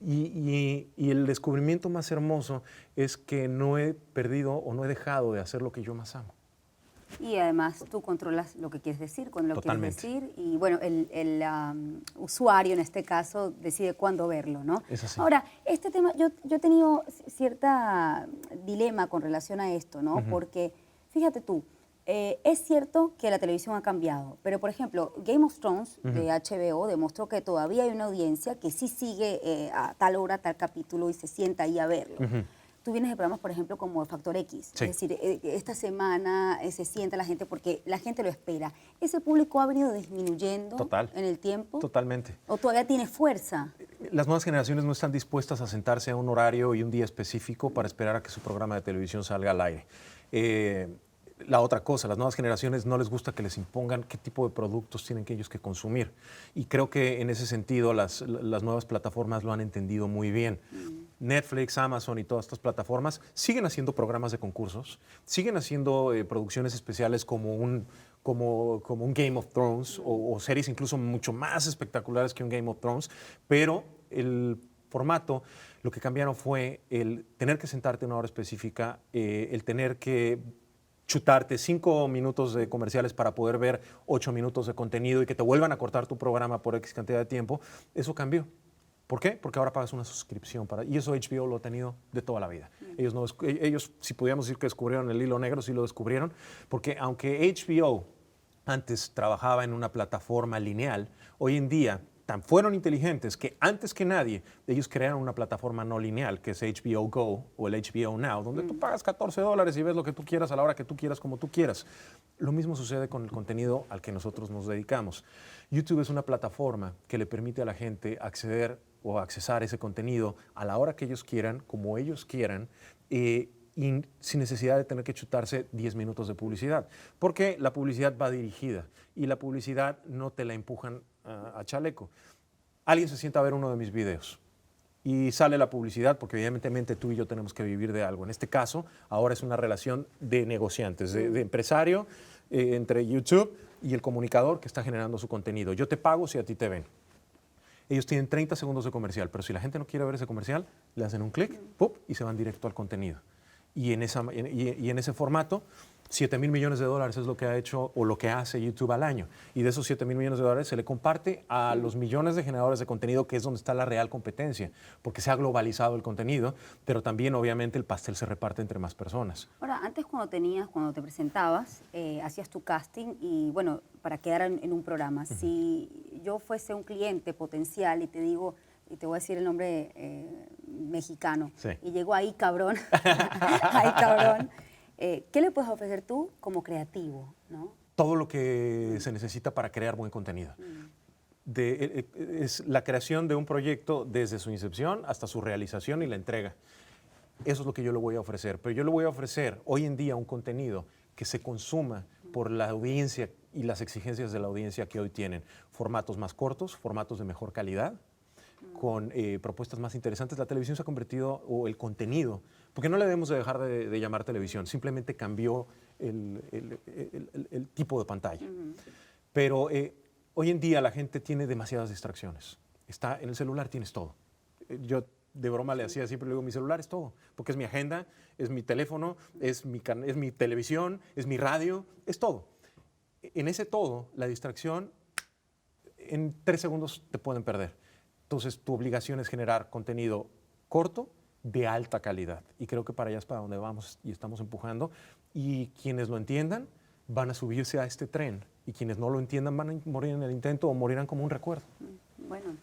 S2: Y el descubrimiento más hermoso es que no he perdido o no he dejado de hacer lo que yo más amo.
S1: Y además tú controlas lo que quieres decir, cuando lo quieres decir, y bueno, el usuario en este caso decide cuándo verlo, ¿no?
S2: Es así.
S1: Ahora, este tema, yo he tenido cierta dilema con relación a esto, ¿no? Porque, fíjate tú, es cierto que la televisión ha cambiado, pero por ejemplo, Game of Thrones de HBO demostró que todavía hay una audiencia que sí sigue a tal hora, tal capítulo y se sienta ahí a verlo. Tú vienes de programas, por ejemplo, como Factor X.
S2: Sí.
S1: Es decir, esta semana se sienta la gente porque la gente lo espera. ¿Ese público ha venido disminuyendo en el tiempo?
S2: Totalmente.
S1: ¿O todavía tiene fuerza?
S2: Las nuevas generaciones no están dispuestas a sentarse a un horario y un día específico para esperar a que su programa de televisión salga al aire. La otra cosa, las nuevas generaciones no les gusta que les impongan qué tipo de productos tienen que ellos que consumir. Y creo que en ese sentido las nuevas plataformas lo han entendido muy bien. Netflix, Amazon y todas estas plataformas siguen haciendo programas de concursos, siguen haciendo producciones especiales como un Game of Thrones o series incluso mucho más espectaculares que un Game of Thrones, pero el formato, lo que cambiaron fue el tener que sentarte una hora específica, el tener que chutarte 5 minutos de comerciales para poder ver 8 minutos de contenido y que te vuelvan a cortar tu programa por X cantidad de tiempo, eso cambió. ¿Por qué? Porque ahora pagas una suscripción y eso HBO lo ha tenido de toda la vida. Ellos, si pudiéramos decir que descubrieron el hilo negro, sí lo descubrieron, porque aunque HBO antes trabajaba en una plataforma lineal, hoy en día tan fueron inteligentes que antes que nadie ellos crearon una plataforma no lineal, que es HBO Go o el HBO Now, donde tú pagas $14 y ves lo que tú quieras a la hora que tú quieras, como tú quieras. Lo mismo sucede con el contenido al que nosotros nos dedicamos. YouTube es una plataforma que le permite a la gente acceder o accesar ese contenido a la hora que ellos quieran, como ellos quieran, y sin necesidad de tener que chutarse 10 minutos de publicidad, porque la publicidad va dirigida y la publicidad no te la empujan a chaleco. Alguien se sienta a ver uno de mis videos y sale la publicidad, porque evidentemente tú y yo tenemos que vivir de algo. En este caso, ahora es una relación de negociantes, de empresario entre YouTube y el comunicador que está generando su contenido. Yo te pago si a ti te ven. Ellos tienen 30 segundos de comercial, pero si la gente no quiere ver ese comercial, le hacen un clic y se van directo al contenido. Y en ese formato, $7,000 millones es lo que ha hecho o lo que hace YouTube al año. Y de esos $7,000 millones se le comparte a los millones de generadores de contenido, que es donde está la real competencia, porque se ha globalizado el contenido, pero también obviamente el pastel se reparte entre más personas.
S1: Ahora, antes cuando te presentabas, hacías tu casting y bueno, para quedar en un programa. Si yo fuese un cliente potencial y te digo, y te voy a decir el nombre mexicano, y llegó ahí cabrón, ahí cabrón, ¿qué le puedes ofrecer tú como creativo, ¿no?
S2: Todo lo que se necesita para crear buen contenido. Es la creación de un proyecto desde su incepción hasta su realización y la entrega. Eso es lo que yo le voy a ofrecer. Pero yo le voy a ofrecer hoy en día un contenido que se consuma por la audiencia y las exigencias de la audiencia que hoy tienen. Formatos más cortos, formatos de mejor calidad, con propuestas más interesantes. La televisión se ha convertido, o el contenido, porque no le debemos de dejar de llamar televisión, simplemente cambió el tipo de pantalla. Pero hoy en día la gente tiene demasiadas distracciones. En el celular tienes todo. Yo de broma le hacía siempre, le digo, mi celular es todo, porque es mi agenda, es mi teléfono, es mi televisión, es mi radio, es todo. En ese todo, la distracción, en 3 segundos te pueden perder. Entonces, tu obligación es generar contenido corto, de alta calidad. Y creo que para allá es para donde vamos y estamos empujando. Y quienes lo entiendan van a subirse a este tren. Y quienes no lo entiendan van a morir en el intento o morirán como un recuerdo.
S1: Bueno,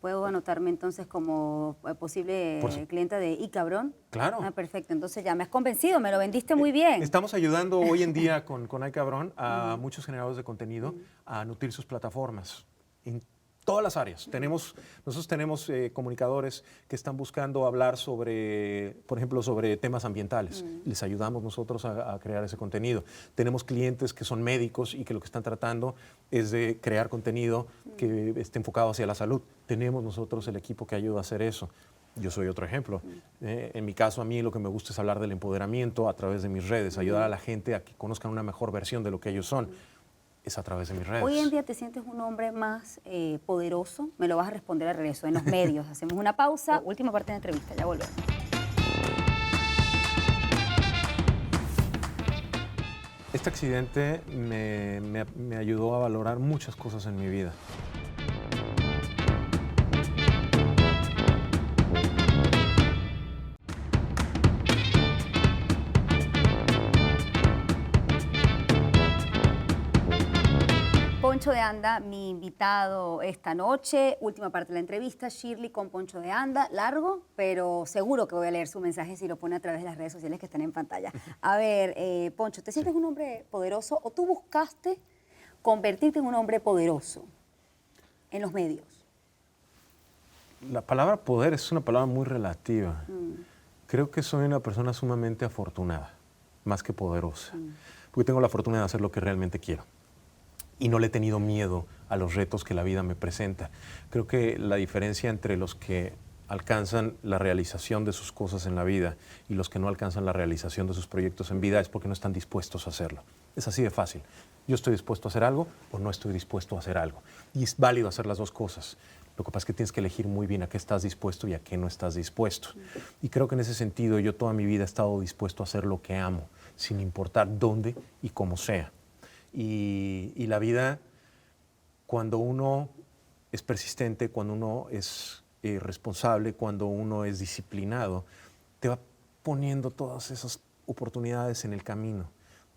S1: ¿puedo anotarme entonces como posible clienta de Y Cabrón?
S2: Claro.
S1: Ah, perfecto. Entonces ya me has convencido, me lo vendiste muy bien.
S2: Estamos ayudando hoy en día con Ay Cabrón a muchos generadores de contenido a nutrir sus plataformas en todas las áreas. Nosotros tenemos comunicadores que están buscando hablar sobre, por ejemplo, sobre temas ambientales. Les ayudamos nosotros a crear ese contenido. Tenemos clientes que son médicos y que lo que están tratando es de crear contenido que esté enfocado hacia la salud. Tenemos nosotros el equipo que ayuda a hacer eso. Yo soy otro ejemplo. En mi caso, a mí lo que me gusta es hablar del empoderamiento a través de mis redes, ayudar a la gente a que conozcan una mejor versión de lo que ellos son. Es a través de mis redes.
S1: Hoy en día te sientes un hombre más poderoso. Me lo vas a responder al regreso en los medios. Hacemos una pausa. Última parte de la entrevista. Ya volvemos.
S2: Este accidente me ayudó a valorar muchas cosas en mi vida.
S1: Poncho de Anda, mi invitado esta noche. Última parte de la entrevista, Shirley con Poncho de Anda. Largo, pero seguro que voy a leer su mensaje si lo pone a través de las redes sociales que están en pantalla. A ver, Poncho, ¿te sientes un hombre poderoso o tú buscaste convertirte en un hombre poderoso en los medios?
S2: La palabra poder es una palabra muy relativa. Creo que soy una persona sumamente afortunada, más que poderosa, porque tengo la fortuna de hacer lo que realmente quiero. Y no le he tenido miedo a los retos que la vida me presenta. Creo que la diferencia entre los que alcanzan la realización de sus cosas en la vida y los que no alcanzan la realización de sus proyectos en vida es porque no están dispuestos a hacerlo. Es así de fácil. Yo estoy dispuesto a hacer algo o no estoy dispuesto a hacer algo. Y es válido hacer las dos cosas. Lo que pasa es que tienes que elegir muy bien a qué estás dispuesto y a qué no estás dispuesto. Y creo que en ese sentido yo toda mi vida he estado dispuesto a hacer lo que amo, sin importar dónde y cómo sea. Y la vida, cuando uno es persistente, cuando uno es responsable, cuando uno es disciplinado, te va poniendo todas esas oportunidades en el camino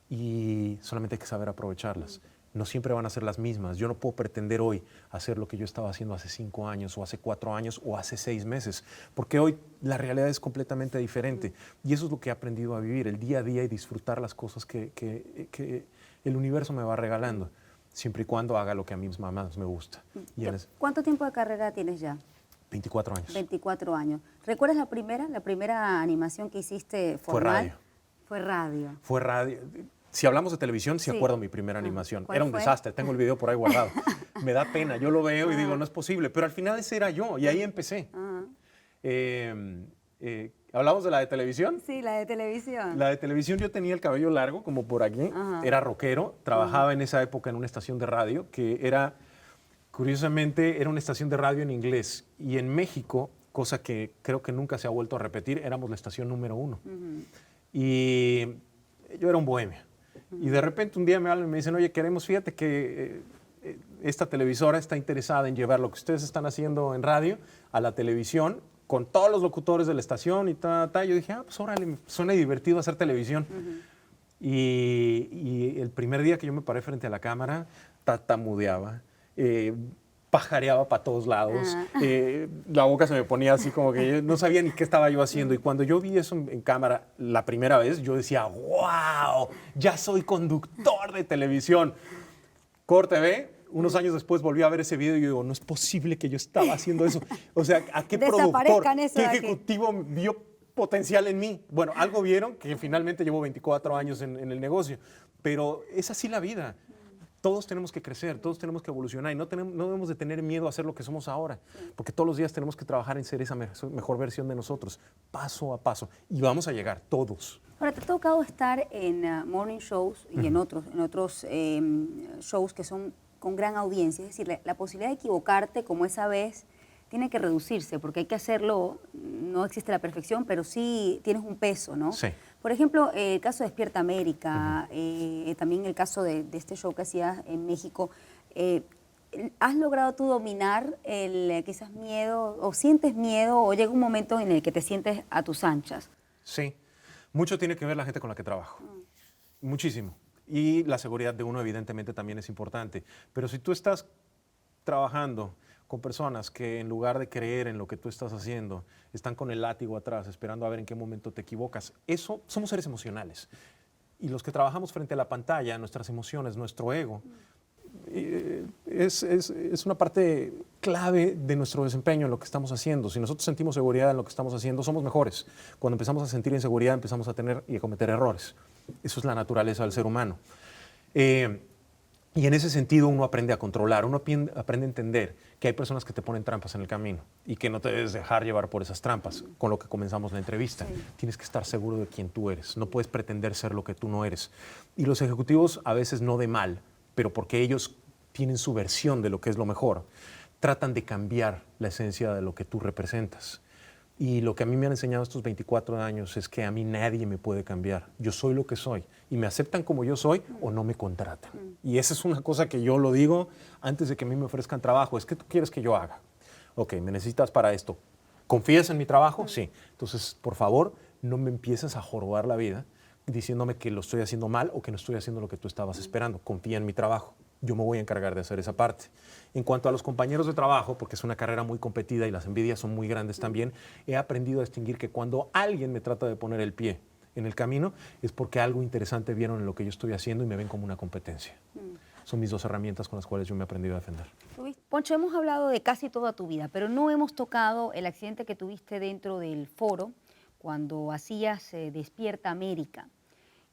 S2: y solamente hay que saber aprovecharlas. No siempre van a ser las mismas. Yo no puedo pretender hoy hacer lo que yo estaba haciendo hace 5 años o hace 4 años o hace 6 meses, porque hoy la realidad es completamente diferente. Y eso es lo que he aprendido a vivir, el día a día y disfrutar las cosas que el universo me va regalando, siempre y cuando haga lo que a mí más me gusta.
S1: ¿Cuánto tiempo de carrera tienes ya?
S2: 24 años.
S1: 24 años. ¿Recuerdas la primera animación que hiciste formal?
S2: Fue radio.
S1: Fue radio.
S2: Fue radio. Si hablamos de televisión, sí acuerdo mi primera animación. Era un desastre, tengo el video por ahí guardado. Me da pena, yo lo veo y digo, no es posible. Pero al final ese era yo y ahí empecé. ¿Hablamos de la de televisión?
S1: Sí, la de televisión.
S2: La de televisión yo tenía el cabello largo, como por aquí. Era rockero, trabajaba en esa época en una estación de radio que era, curiosamente, era una estación de radio en inglés. Y en México, cosa que creo que nunca se ha vuelto a repetir, éramos la estación número 1. Y yo era un bohemio. Y de repente un día me hablan y me dicen, oye, fíjate que esta televisora está interesada en llevar lo que ustedes están haciendo en radio a la televisión con todos los locutores de la estación y tal. Yo dije, pues órale, suena divertido hacer televisión. Y el primer día que yo me paré frente a la cámara, tartamudeaba, pajareaba para todos lados, la boca se me ponía así como que yo no sabía ni qué estaba yo haciendo. Y cuando yo vi eso en cámara la primera vez, yo decía, wow, ya soy conductor de televisión. Corte B. Unos años después volví a ver ese video y yo digo, no es posible que yo estaba haciendo eso. O sea, ¿a qué productor, qué ejecutivo vio potencial en mí? Bueno, algo vieron que finalmente llevo 24 años en el negocio. Pero es así la vida. Todos tenemos que crecer, todos tenemos que evolucionar y no debemos de tener miedo a hacer lo que somos ahora. Porque todos los días tenemos que trabajar en ser esa mejor versión de nosotros, paso a paso. Y vamos a llegar, todos.
S1: Ahora, te ha tocado estar en morning shows y en otros shows que son con gran audiencia, es decir, la posibilidad de equivocarte como esa vez tiene que reducirse, porque hay que hacerlo, no existe la perfección, pero sí tienes un peso, ¿no?
S2: Sí.
S1: Por ejemplo, el caso de Despierta América, también el caso de este show que hacías en México, ¿has logrado tú dominar el quizás miedo, o sientes miedo, o llega un momento en el que te sientes a tus anchas?
S2: Sí, mucho tiene que ver la gente con la que trabajo, muchísimo. Y la seguridad de uno evidentemente también es importante. Pero si tú estás trabajando con personas que en lugar de creer en lo que tú estás haciendo, están con el látigo atrás esperando a ver en qué momento te equivocas, somos seres emocionales. Y los que trabajamos frente a la pantalla, nuestras emociones, nuestro ego, es una parte clave de nuestro desempeño en lo que estamos haciendo. Si nosotros sentimos seguridad en lo que estamos haciendo, somos mejores. Cuando empezamos a sentir inseguridad, empezamos a tener y a cometer errores. Eso es la naturaleza del ser humano. Y en ese sentido uno aprende a controlar, uno aprende a entender que hay personas que te ponen trampas en el camino y que no te debes dejar llevar por esas trampas, con lo que comenzamos la entrevista.
S1: Sí.
S2: Tienes que estar seguro de quién tú eres, no puedes pretender ser lo que tú no eres. Y los ejecutivos, a veces no de mal, pero porque ellos tienen su versión de lo que es lo mejor, tratan de cambiar la esencia de lo que tú representas. Y lo que a mí me han enseñado estos 24 años es que a mí nadie me puede cambiar. Yo soy lo que soy. Y me aceptan como yo soy o no me contratan. Y esa es una cosa que yo lo digo antes de que a mí me ofrezcan trabajo. Es que tú quieres que yo haga. Ok, me necesitas para esto. ¿Confías en mi trabajo? Sí. Entonces, por favor, no me empieces a jorobar la vida diciéndome que lo estoy haciendo mal o que no estoy haciendo lo que tú estabas esperando. Confía en mi trabajo. Yo me voy a encargar de hacer esa parte. En cuanto a los compañeros de trabajo, porque es una carrera muy competida y las envidias son muy grandes también, he aprendido a distinguir que cuando alguien me trata de poner el pie en el camino es porque algo interesante vieron en lo que yo estoy haciendo y me ven como una competencia. Son mis dos herramientas con las cuales yo me he aprendido a defender.
S1: Poncho, hemos hablado de casi toda tu vida, pero no hemos tocado el accidente que tuviste dentro del foro cuando hacías Despierta América.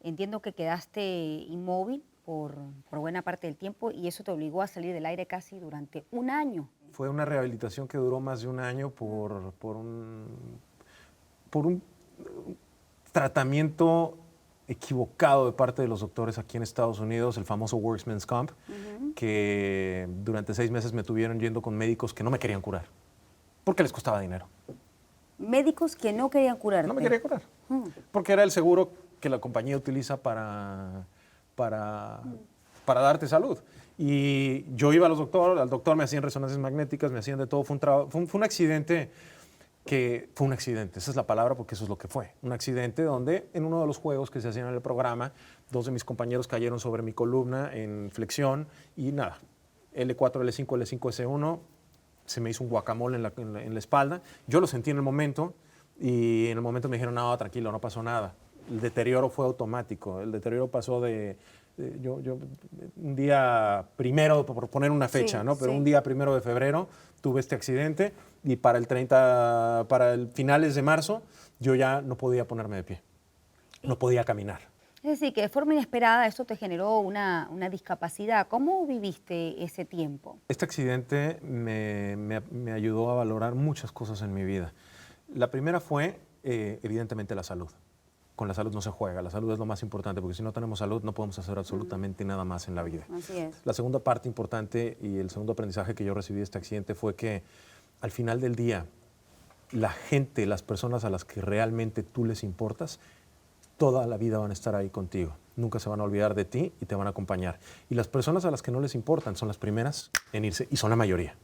S1: Entiendo que quedaste inmóvil por buena parte del tiempo y eso te obligó a salir del aire casi durante un año.
S2: Fue una rehabilitación que duró más de un año por un tratamiento equivocado de parte de los doctores aquí en Estados Unidos, el famoso Workman's Comp, que durante 6 meses me tuvieron yendo con médicos que no me querían curar, porque les costaba dinero.
S1: Médicos que no querían curarte.
S2: No me querían curar, porque era el seguro que la compañía utiliza para darte salud. Y yo iba al doctor me hacían resonancias magnéticas, me hacían de todo. Fue un accidente fue un accidente, esa es la palabra porque eso es lo que fue. Un accidente donde en uno de los juegos que se hacían en el programa, 2 de mis compañeros cayeron sobre mi columna en flexión y nada, L4, L5, L5, S1, se me hizo un guacamole en la espalda. Yo lo sentí en el momento y en el momento me dijeron, no, tranquilo, no pasó nada. El deterioro fue automático, el deterioro pasó un día primero, por poner una fecha,
S1: Sí,
S2: ¿no? Pero
S1: sí.
S2: un día 1 de febrero tuve este accidente y para el finales de marzo yo ya no podía ponerme de pie, no podía caminar.
S1: Es decir, que de forma inesperada esto te generó una discapacidad. ¿Cómo viviste ese tiempo?
S2: Este accidente me ayudó a valorar muchas cosas en mi vida. La primera fue, evidentemente, la salud. Con la salud no se juega, la salud es lo más importante, porque si no tenemos salud no podemos hacer absolutamente nada más en la vida.
S1: Así es.
S2: La segunda parte importante y el segundo aprendizaje que yo recibí de este accidente fue que al final del día, la gente, las personas a las que realmente tú les importas, toda la vida van a estar ahí contigo. Nunca se van a olvidar de ti y te van a acompañar. Y las personas a las que no les importan son las primeras en irse, y son la mayoría.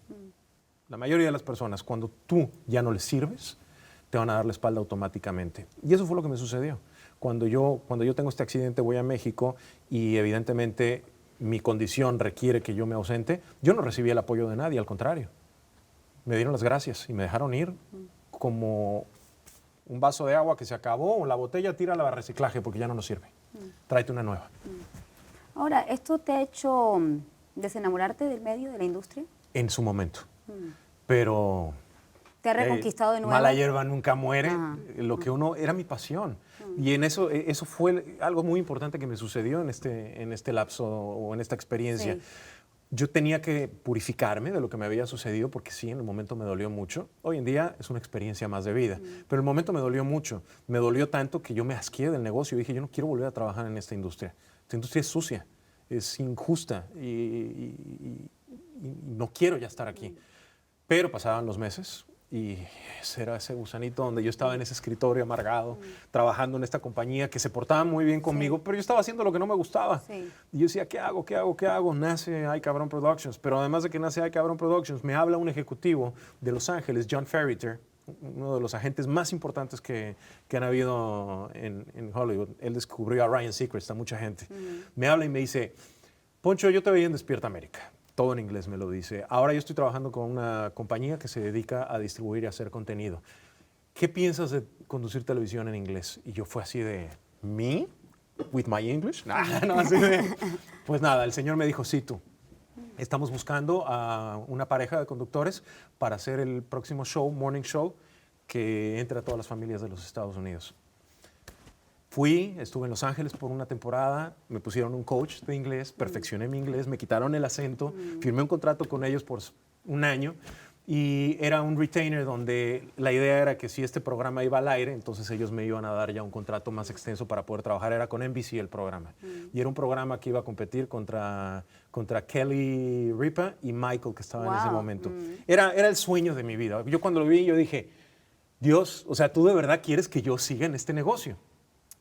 S2: La mayoría de las personas, cuando tú ya no les sirves, te van a dar la espalda automáticamente. Y eso fue lo que me sucedió. Cuando yo tengo este accidente, voy a México y evidentemente mi condición requiere que yo me ausente. Yo no recibí el apoyo de nadie, al contrario. Me dieron las gracias y me dejaron ir como un vaso de agua que se acabó o la botella, tírala al reciclaje porque ya no nos sirve. Tráete una nueva.
S1: Ahora, ¿esto te ha hecho desenamorarte del medio, de la industria?
S2: En su momento. Pero
S1: ¿Te ha reconquistado de nuevo?
S2: mala hierba nunca muere.
S1: Ajá.
S2: Lo que era mi pasión. Y en eso fue algo muy importante que me sucedió en este lapso o en esta experiencia.
S1: Sí.
S2: Yo tenía que purificarme de lo que me había sucedido porque sí, en el momento me dolió mucho. Hoy en día es una experiencia más de vida. Pero en el momento me dolió mucho. Me dolió tanto que yo me asqué del negocio. Dije, yo no quiero volver a trabajar en esta industria. Esta industria es sucia, es injusta y no quiero ya estar aquí. Pero pasaban los meses y era ese gusanito donde yo estaba en ese escritorio amargado, trabajando en esta compañía que se portaba muy bien conmigo, pero yo estaba haciendo lo que no me gustaba.
S1: Sí.
S2: Y yo decía, ¿qué hago? ¿Qué hago? ¿Qué hago? Nace Ay Cabrón Productions. Pero además de que nace Ay Cabrón Productions, me habla un ejecutivo de Los Ángeles, John Ferriter, uno de los agentes más importantes que han habido en Hollywood. Él descubrió a Ryan Seacrest, a mucha gente. Me habla y me dice, Poncho, yo te veía en Despierta América. Todo en inglés me lo dice. Ahora yo estoy trabajando con una compañía que se dedica a distribuir y hacer contenido. ¿Qué piensas de conducir televisión en inglés? Y yo fue así de, ¿me? ¿With my English? No, así de, pues nada, el señor me dijo, sí, tú. Estamos buscando a una pareja de conductores para hacer el próximo show, morning show, que entre a todas las familias de los Estados Unidos. Fui, estuve en Los Ángeles por una temporada, me pusieron un coach de inglés, perfeccioné mi inglés, me quitaron el acento, firmé un contrato con ellos por un año y era un retainer donde la idea era que si este programa iba al aire, entonces ellos me iban a dar ya un contrato más extenso para poder trabajar. Era con NBC el programa. Y era un programa que iba a competir contra Kelly Ripa y Michael, que estaba en ese momento. Era el sueño de mi vida. Yo cuando lo vi, yo dije, Dios, o sea, ¿tú de verdad quieres que yo siga en este negocio?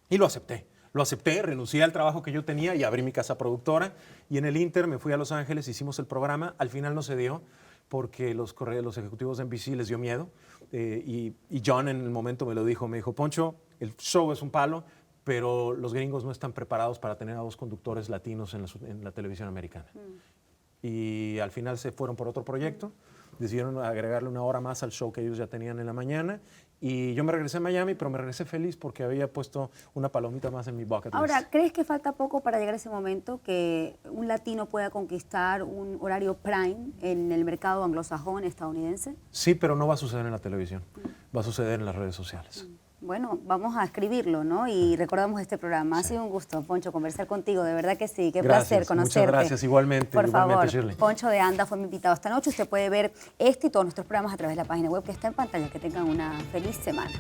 S2: Y lo acepté. Lo acepté, renuncié al trabajo que yo tenía y abrí mi casa productora. Y en el Inter me fui a Los Ángeles, hicimos el programa. Al final no se dio porque los ejecutivos de NBC les dio miedo. Y John en el momento me lo dijo. Me dijo, Poncho, el show es un palo, pero los gringos no están preparados para tener a 2 conductores latinos en la televisión americana. Y al final se fueron por otro proyecto. Decidieron agregarle 1 hora más al show que ellos ya tenían en la mañana. Y yo me regresé a Miami, pero me regresé feliz porque había puesto una palomita más en mi bucket list.
S1: Ahora, ¿crees que falta poco para llegar a ese momento que un latino pueda conquistar un horario prime en el mercado anglosajón estadounidense?
S2: Sí, pero no va a suceder en la televisión. Va a suceder en las redes sociales.
S1: Bueno, vamos a escribirlo, ¿no? Y recordamos este programa. Ha sido un gusto, Poncho, conversar contigo. De verdad que sí. Qué placer conocerte.
S2: Muchas gracias. Igualmente.
S1: Por favor,
S2: Shirley.
S1: Poncho de Anda fue mi invitado esta noche. Usted puede ver este y todos nuestros programas a través de la página web que está en pantalla. Que tengan una feliz semana.